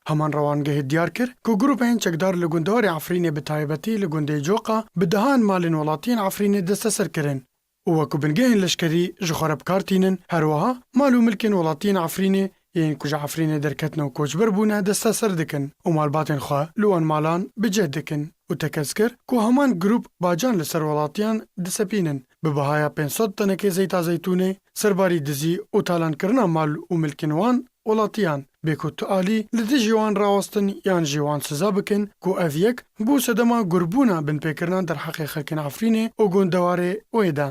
همان روانگه دیار کر کو گروپین چکدار لگوندار عفرین بتایبتی لگونده جوقا بدهان مالین ولاتین عفرین دست سر کرن. وەکو بنگەهێن لەشکەری ji xwe re bikartînin هەروەها مال û milkên welatiyên Efrînê yên ku ji Efrînê derketin û koçber bûne deste ser dikin û malbatên xwe li wan malan bi cih dikin û tekez kir ku heman grûp bacan li ser welatiyan disepînin bi bihaya 500 tenekê zeyta zeytûnê serbarî dizî û talankirina mal û milkên wan welatiyan bê ku tu alî li dijî wan rawestin yan jî wan siza bikin ku ev yek bû sedema gurbûna binpêkirina derheqê xelkên Efrînê û gunddewarê wê de.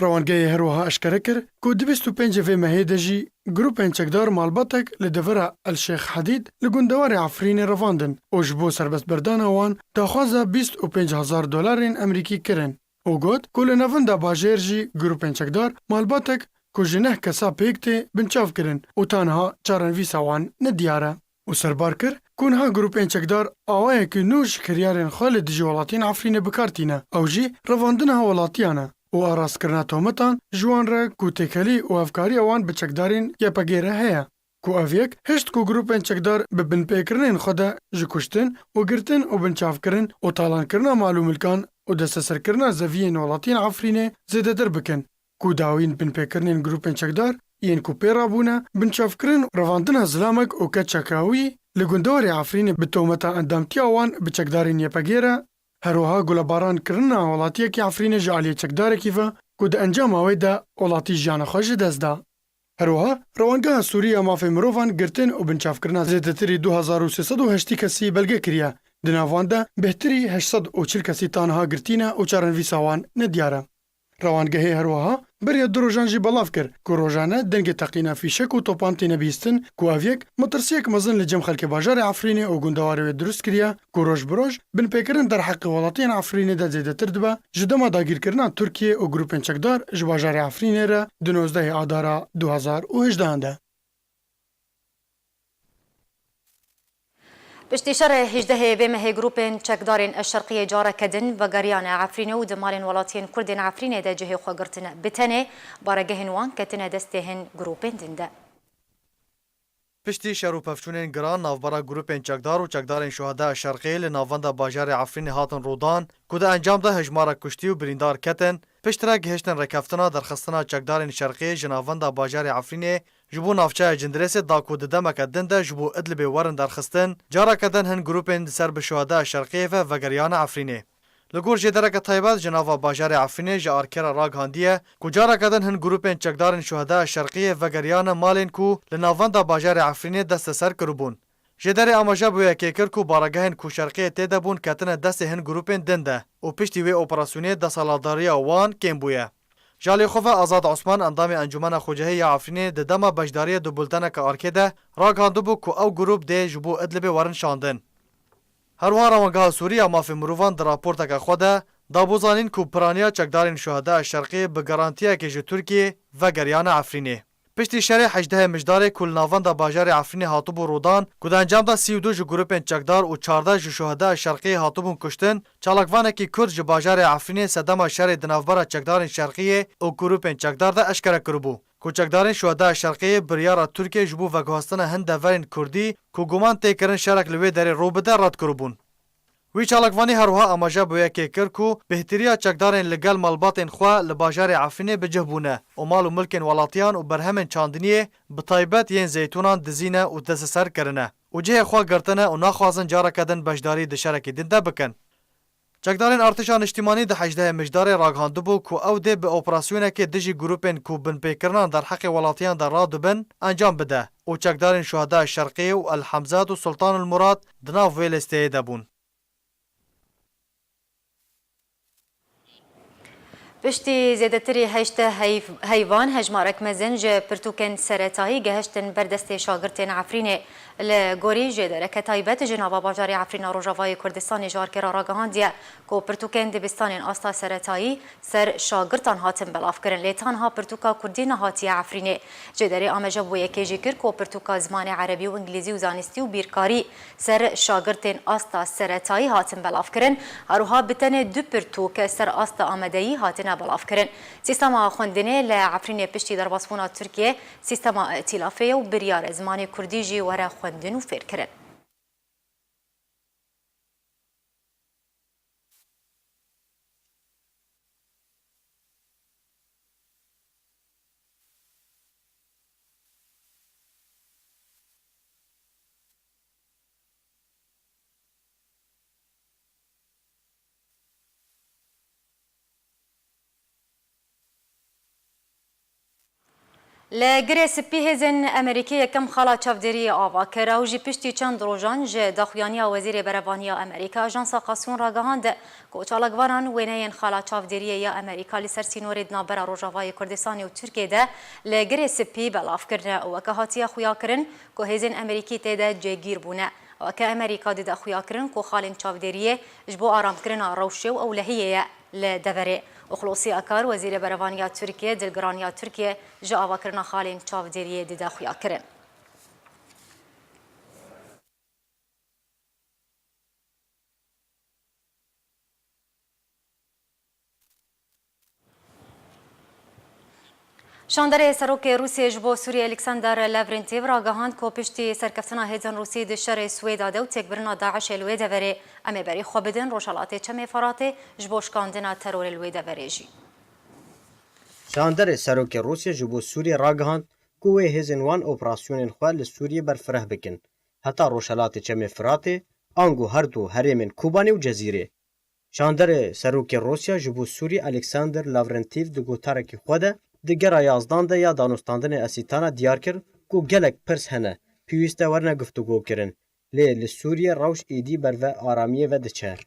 روانگهی هروها اشکره کر که 25 مهی de jî گروپên çekdar malbatek li devera Elşêx Hedîd li gunddewarê Efrînê revandin û ji bo serbestberdana wan daxwaza $25,000 Emerîkî kirin û got ku li nevinda bajêr jî grûpên çekdar malbatek ku ji neh kesa pêk tê binçav kirin û tanha çarenivîsa wan nediyar e û serbar kir ku niha grûpên çekdar awayekî nû ji kiryarên xwe li dijî welatiyên Efrînê bikartîne ew jî revandina welatiyan e û arastkirina tometan ji wan re ku têkelî û hevkariya wan bi çekdarên yepegê re heye ku ev yek hişt ku grûpên çekdar bi binpêkirinên xwe de ji kuştin û girtin û binçavkirin û talankirina mal û milkan û desteserkirina zeviyên welatiyên Efrînê zêdetir bikin ku dawîn binpêkirinên grûpên çekdar yên ku pê rabûne binçavkirin revandina zilamek û keçekawî li gunddewarê Efrînê bi tometa endamtiya wan bi çekdarên yepegê re هەروەها گولەبارانکردنا وڵاتیەکی Efrînê ji aliyê çekdarekî ve ku di encama wê de welatî jiyana xwe ji dest da. هەروەها Rewangeha Sûriya mafê mirovan girtin û binçavkirina zêdetirî 2380 kesî belge kiriye. Di nav wan de bêhtirî 840 kesî tanha girtîne û çarenivîsa wan nediyar e. Rewangehê herwiha beriya du rojan jî belav kir ku rojane dengê teqîna fîşek û topantê nebîstin ku ev yek metirsiyek mezin li cem xelkê bajarê Efrînê û gundewarê wê durust kiriye ku roj bi roj binpêkirin derheqê welatiyên Efrînê de zêdetir dibe ji dema dagîrkirina Tirkiye û grûpên çekdar ji bajarê Efrînê re di 19 Adara 2018 de. پشتی شر 18 بمه گروپین چکدارین الشرقیه جاره کدن و گریان عفرینه و دمالین ولاتین کردین عفرینه ده جهه خوگرتنه بتنه بارگهن وان کتنه دستهن گروپین دنده. پشتی شر و پفچونین گران نافبرا گروپین چکدار و چکدارین شهدا الشرقیه لناوند باجار عفرینه هاتن رودان کده انجام ده هجمارا کشتی و بریندار کتن پشترا گهشتن رکفتنا درخستنا چکدارین شرقیه جناوند باجار عفرینه جبو نافچه جندرس داکو دمک دنده جبو ادلب ورن درخستن جارا کدن هن گروپین سر به شهدا شرقیه و گریان عفرینه لگور جدرک طیبات جناوا باجار عفرینه جارکرا راگ هاندیه کو جارا کدن هن گروپین چکدارن شهدا شرقیه و گریان مالین کو لناوند باجار عفرینه دست سر کربون جدر اماجا بو یکیکر کو بارگهن کو شرقیه تیده بون کتن دست هن گروپین دنده او پشتی و اپراسیونی د سالاداری وان کم بویه جالی خوفه آزاد عثمان اندام انجمن خوجهی عفرینه د دما بجداری دو بولتن که آرکیده راگ هاندو بو کو او گروپ ده جبو ادلب ورن شاندن هروها روانگاه سوریه مافی مروان در راپورتا که خوده دابوزانین کو پرانیا چکدارین شهدا شرقی به گارانتیا که ترکیه و گریان عفرینه پشتی شرح 18 مجدار کل ناوند باجار عفرینه هاتوب و رودان کود انجام دا 32 گروپین چکدار و 14 شهدا شرقی هاتوبون کشتن چالاکوانه کی کرد ج باجار عفرینه صدما شر دناوبر چکدارین شرقی او گروپین چکدار دا اشکره کربو کوچکدارین شهدا شرقی بریارا ترکیه جبو و گواستن هند ورین کردی کو گمان تکرن شرک لوی در روبده رد کربون وی چالاکوانی هروها ئاماژە بۆ یەکێ کرد و بهتریە چەکدارên li gel malbatên xwe li bajarê Efrînê bicihbûne û mal û milkên welatiyan û berhemên çandiniyê bi taybet yên zeytûnan dizîne û desteser kirine û cihê xwe girtine û naxwazin careke din beşdarî di şerekê din de bikin. Çekdarên artişa niştimanî di 18 mijdarê ragihandibû ku ew dê bi operasyonekê dijî grûpên ku binpêkirinan derheqê welatiyan de radibin encam bide û çekdarên Şuheda Şerqî û El Hemzat û Sultanul Murad di nav vê listeyê de bûn. پشتی زیادەتری هەشتە هەیڤان هەژمارەك mezin ji pirtûkên seretayî gehiştin berdestê şagirtên Efrînê li gorî jê dereke taybet ji nava bajarê Efrîna Rojavayê Kurdistanê jarkêra ragihandiye ku pirtûkên dibistanên asta seretayî ser şagirtan hatin belavkirin lê tanha pirtûka Kurdî nehatiye Efrînê. Jê derê ameja bû yekê jî kir ku pirtûka zimanê erebî û ingilîzî û zanistî û bîrkarî ser şagirtên asta seretayî hatin belavkirin herûha bi tenê du pirtûk ser asta amedeyî hatine belavkirin. Sîstema xwendinê li Efrînê piştî derbasbûna Tirkiye sîstema îtilafê û biryara zimanê Kurdî jî were xwendin û fêrkirin. لگری سپی هزن امریکی یکم خالا چافدری آوا کرا و جی پشتی چند روزان جه داخویانیا وزیر بروانیا امریکا آژانس قاسون راگهاند کو چالکواران وینین خالا چافدری یا امریکا لسر سینورید نابر روجاوای کردستان و ترکیه ده لگری سپی بلاف کرنه و که هاتیه خویا کرن کو هزن امریکی تیده جگیر بونه و که امریکا دیده خویا کرن کو خالین چافدری جبو آرام کرنا روشه و اولهیه لدوره وخلوصي أكار وزير بروانيا تركيا دلقرانيا تركيا جاء وكرنا خالين تشافديرية ديدا خويا كرن. شاندر سروک روسیه جبو سوریه الکساندر لاورنتیو راگهاند کو پشتی سرکفتنا هیزن روسی د شر سویدا دو تکبرنا داعش الویدا وری امی بری خو بدن روشالات چمه فرات جبو شکاندنا ترور الویدا وریجی شاندر سروک روسیه جبو سوریه راگهاند کو هیزن وان اپراسیونن خو ل سوریه برفره بکن حتی روشالات چمه فرات انگو هر دو هریمن کوبانی و جزیره شاندر سروک روسیه جبو سوریه الکساندر لاورنتیو د گوتارکی خوده دیگر یازدان ده یا دانستاندن اسیتانا دیار کر کو گلک پرس هنه پیوسته ورنه گفتگو کرن لی سوریه روش ایدی بر و آرامیه و دچه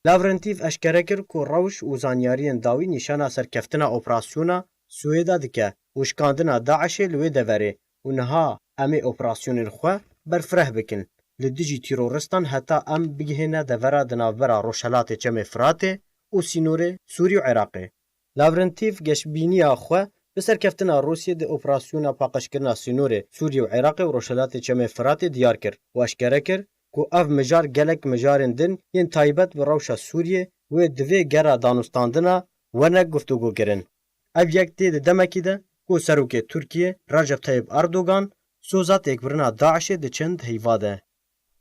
لاورنتیو اشکره کر کو روش و زانیاریان داوی نشانه سرکفتنا اپراسیونا سویدا دکه و شکاندنا داعش لوی دوره و نها امی اپراسیونن خو برفره بکن لدیجی تیرورستان حتی ام بگهنه دوره دنابرا روشالات چم فراته و سینور سوری و عراقه لاورنتیو گشبینی خو بسر کفتنا روسیه د اپراسیونا پاقشکرنا سینور سوریه و عراق و روشلات چمه فرات دیار کر و اشکره کر کو اف مجار گلک مجارن دن ین تایبت و روشا سوریه و دوی گرا دانستاندنا ورنک گفتگو کرن. اف یک دی دمکی ده کو سروک ترکیه رجب طیب اردوغان سوزات اکبرنا داعش د چند هیواده.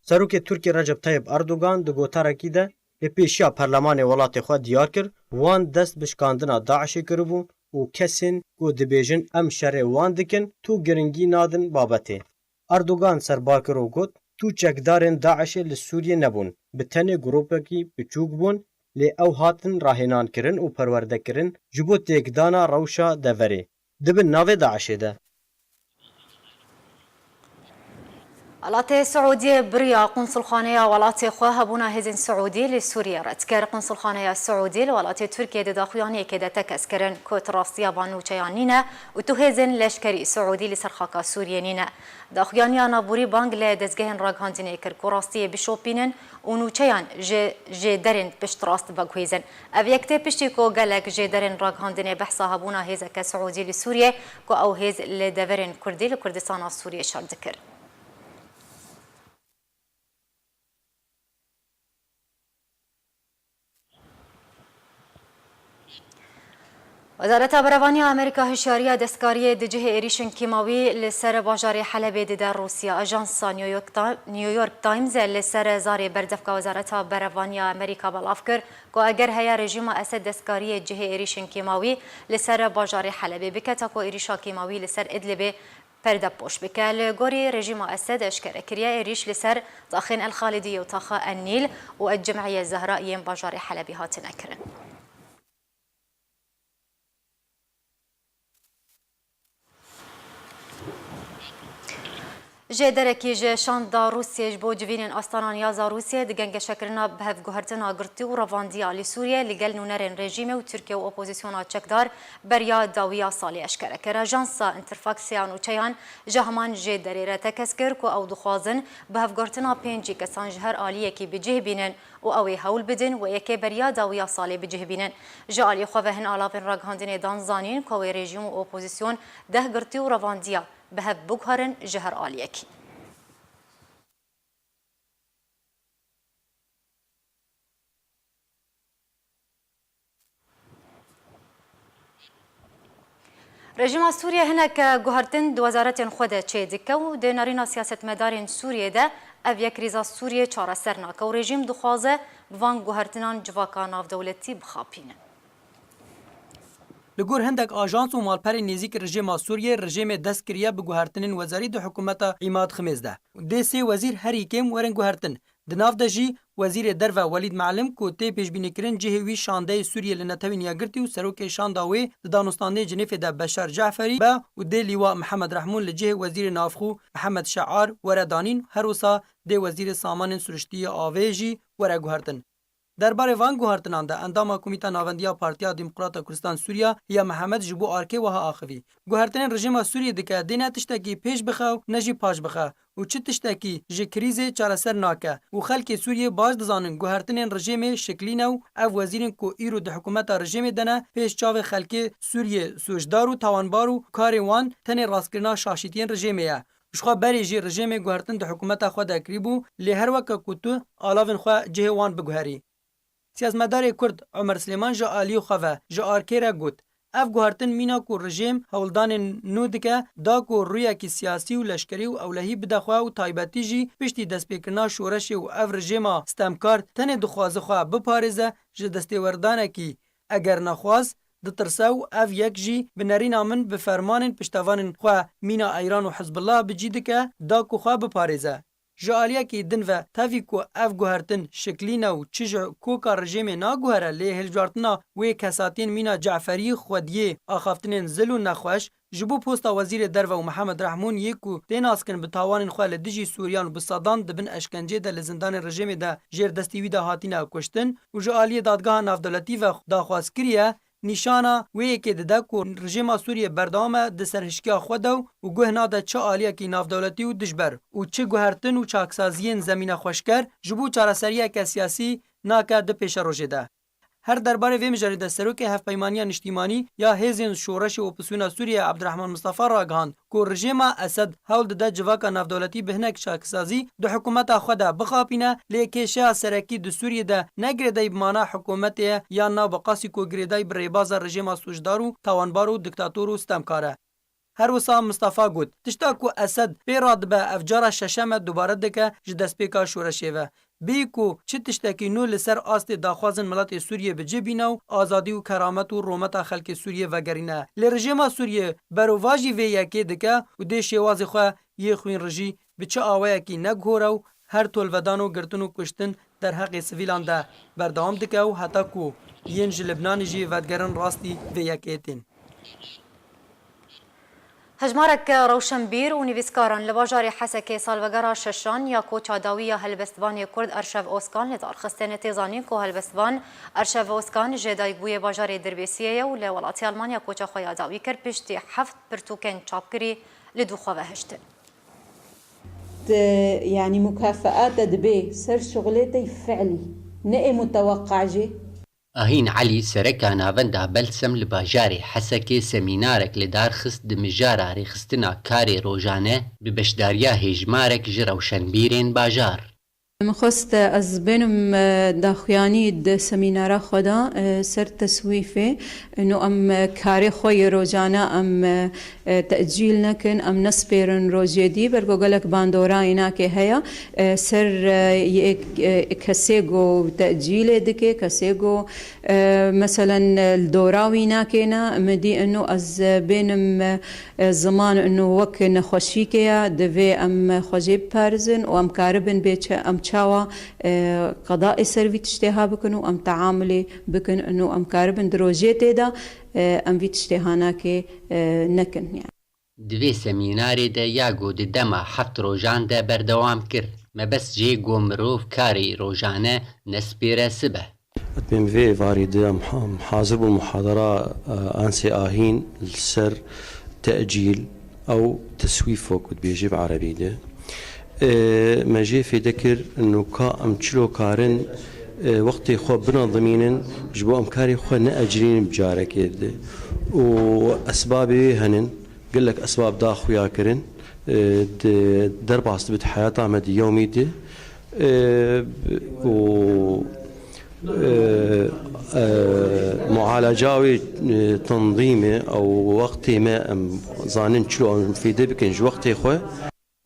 سروک ترکیه رجب طیب اردوغان د گوتارکی ده به پیشیا پرلمان ولات خود دیار کر وان دست بشکاندنا داعش کربون و کسین کو دبیجن ام شر وان دکن تو گرنگی نادن بابته اردوغان سرباکر و گوت تو چکدارن داعش لسوریه نبون به تنه گروپکی بچوک بون لی او هاتن راهنان کرن و پرورده کرن جبو تکدانا روشا دوره دبن ناو داعش ده ولات سعودية بريا قنصل خانية ولات خواه بونا هزن سعودي لسوريا رتكر قنصل خانية السعودي لولات تركيا داخليانية كده تكسكرن كوت راستيا بانو چيانينا وتو هزن لشكري سعودي لسرخاكا سوريانينا داخليانيا نابوري بانگ لدزگهن راگهاندينه كر كوراستية بشوبينن ونو چيان جي درن پشت راست بگويزن او يكته پشتي كو گلك جي درن راگهاندينه بحثا هبونا هزك سعودي لسوريا كو او هز لدورن كردي لكردستان سوريا شاردكر وزارت بروانی امریکا هشیاری دستکاری دجه ایریشن کیماوی لسر باجار حلب در روسیه. اژانس نیویورک تایمز لسر زاری بردفک وزارت بروانی امریکا بلاف کرد که اگر هیا رژیم اسد دستکاری جه ایریشن کیماوی لسر باجار حلب بکتا که ایریشا کیماوی لسر ادلب پرده پوش بکه لگوری رژیم اسد اشکره کریا ایریش لسر طاخن الخالدی و طاخ النیل و الجمعیه الزهراء باجار حلبی هاتن اکرن. جدرکی جشاندا روسیه بو جوینن استانان یازا روسیه دگنگ شکرنا بهف گوهرتنا گرتی و رواندیا لی سوریه لگل نونرن رژیم و ترکیه و اپوزیسیونا چکدار بریا داویا سالی اشکره که اژانس انترفاکسیان و چیان جهمان جدری را تکسکر کو او دخوازن بهف گوهرتنا پنجی کسان جهر آلیه کی بجه بینن و اوی هول بدن و یکی بریا داویا سالی بجه بینن جالی خوهن آلافن راگهاندن دانزانین کو رژیم و اپوزیسیون ده گرتی و رواندیا بهف بگهرن جهر آلیکی. رژیم سوریه هنک گوهرتن دو وزارت خود چه دکه و دنارینا سیاست مدارین سوریه ده او یک ریزا سوریه چاره سرناکه و رژیم دخوازه بوان گوهرتنان جواکان آف دولتی بخاپینه. لگور هندک آژانس و مالپر نزیک رژیم سوریه رژیم دست کریه به گوهرتنین وزاری ده حکومت عماد خمیز ده. ده سی وزیر هر یکم ورن گوهرتن. دناف ده جی وزیر درو ولید معلم کو تی پیشبینی کرن جهوی شانده سوریه لنتوین یاگرتی و سروک شانداوی دانستانده جنیف ده بشار جعفری با و ده لیوا محمد رحمون لجه وزیر نافخو محمد شعار وردانین هروسا ده وزیر سامان سرشتی آویجی ور گوهرتن. درباره وان گوهرتنان ده اندام کمیته ناوندیا پارتیا دموکرات کردستان سوریا یا محمد جبو آرکه و ها آخوی گوهرتن رژیم سوریه دکه دینه تشتکی پیش بخو نجی پاش بخو و چه تشتکی ژ کریز چارەسەر ناکه و خلک سوریه باز دزانن گوهرتن رژیم شکلینو او وزیرن کو ایرو ده حکومت رژیم دنه پیش چاو خلک سوریه سوجدار و توانبار و کاروان تن راسکرنا شاشیتین رژیمه شخوا بری جی رژیم گوهرتن ده حکومت خود اکریبو له هر وک کوتو الاون خو جهوان بگوهری سیاستمدار کرد عمر سلیمان جا آلی خواه جا آرکی را گوت اف گوهرتن مینا کو رژیم هولدان نو دکه دا کو رویا کی سیاسی و لشکری و اولهی بدخوا و تایبتی جی پشتی دست پیکرنا شورش و اف رژیم استمکار تن دخوازه خوا بپارزه ج دستوردانه کی اگر نخواز د ترسو اف یک جی بنرین امن به فرمان پشتوان خوا مینا ایران و حزب الله بجیدکه دا کو خوا بپارزه جالیا کی دن و تاوی کو اف گوهرتن شکلینا و چیج کوکا رژیم نا گوهره لی هلجارتنا و کساتین مینا جعفری خودیه آخافتنین زلو نخوش جبو پوستا وزیر درو و محمد رحمون یکو دین اسکن به تاوان خوال دجی سوریان و بسادان دبن اشکنجه د لزندان رژیم ده جیر دستیوی ده هاتینا کشتن و جالی دادگاه نافدولتی و داخواستکریه نشانا وی که ده کو رژیم سوریه بردامه د سرهشکی خودو و گهنا ده چه عالیه کی نافدولتی و دجبر و چه گوهرتن و چاکسازین زمینه خوشکر جبو چارەسەریه که سیاسی ناکه ده پیش روژه ده. هر درباره وی مجرد سروک هف پیمانی نشتیمانی یا هزین شورش و اپوزیسیون سوریه عبدالرحمن مصطفی راگهاند کو رژیم اسد هول ده جواکا نافدولتی بهنک چاکسازی ده حکومت خود بخاپینه لیکشه سرکی د سوریه ده نگردای بمانا حکومت یا نا بقاسی کو گردای بریباز رژیم سوجدارو توانبارو دیکتاتورو استمکاره. هر وسا مصطفی گوت تشتا کو اسد پیراد به افجار ششم دوباره دکه جدس پیکا شورشه و بیکو چه تشتکی نو لسر آست داخوازن ملت سوریه به جبینو آزادی و کرامت و رومت خلک سوریه و گرینه لرژیم سوریه برواجی وی یکی دکه و ده شواز خو یه خوین رژی به چه آوه کی نگهورو هر تولودان و گرتن و کشتن در حق سویلان ده بردام دکه و حتی کو ینج لبنان جی ودگرن راستی وی یکیتین هجمارك روشنبير ونيفيسكاران لباجار حسكي سالفجرا ششان يا كوتشا داوية هلبستوان كرد أرشف أوسكان لدار خستين تيزانين كو هلبستوان أرشف أوسكان جداي بوية باجار دربيسية ولا ولاتي ألمانيا كوتشا خويا داوي كر بيشتي حفت برتوكين تشابكري لدو خوهشتن يعني مكافآت دبي سر شغلتي فعلي نئي متوقع جي أهين علي سركا نافندا بلسم لباجاري حسكي سمينارك لدار خست دمجارة ريخستنا كاري روجانه ببشداريا هجمارك جروشن بيرين باجار مخست از بینم داخویانی د سمینارا خدا سر تسویفه انو ام کاری خوی روزانه ام تأجیل نکن ام نسپیرن روزیدی برگو گلک باندورا اینا که هیا سر کسی گو تأجیل دکه کسی گو مثلا الدورا وینا کنا مدی انو از بینم زمان انو وک نخوشی که دوی ام خوجیب پارزن و ام کاربن بیچه ام شاوا قضاء سر في تشتها بكن وام تعاملي بكن انه ام كاربن دروجيتي دا ام في تشتهانا كي نكن يعني دوی سمیناری ده یاگو ده دما حفت روژان ده بردوام کر ما بس جي گو مروف کاری روژانه نسبیره سبه اتمم في فاريدة حاضر بالمحاضرة أنسي آهين السر تأجيل أو تسويف وقت بيجيب عربي ده ما جي في ذكر انه ام تشلو كارن وقتي خو بنظمين جبو امكاري خو ناجرين بجارك يد واسبابي هنن قال لك اسباب دا خويا كرن درب عصبت حياته مدي يومي دي و معالجاوي تنظيمي او وقتي ما ظانن شلو في دبكنج وقتي خو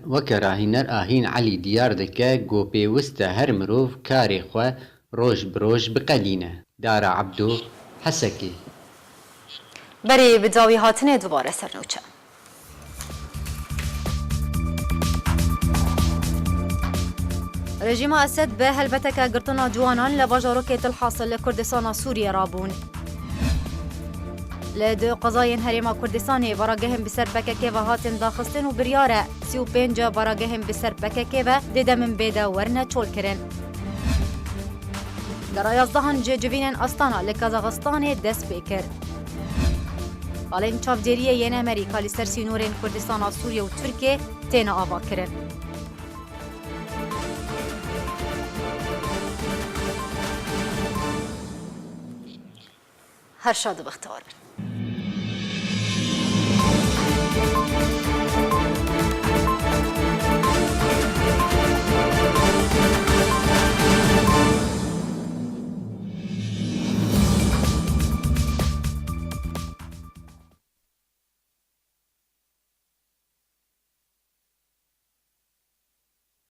وكراهينر آهين علي ديار دكا جو بيوستا هر مروف كاري خوا روج بروج بقلينه دارا عبدو حسكي بری بداوی هاتنه دوباره سرنوچه رژیم اسد به هلبتک گرتنا جوانان لباجاروکت الحاصل لکردستان سوریه رابون لدو قضاين هريما كردستاني براجهم بسر بككي وهاتن داخستن وبريارة 35 براجهم بسر بككي و ديدا من بيدا ورنا چول كرن در يازدهان جوینن استانا لكازاغستاني دست بكر بالين چافديريه ين امريكا لسر سينورين كردستان سوريا و تركيا تينا آوا كرن هرشاد بختار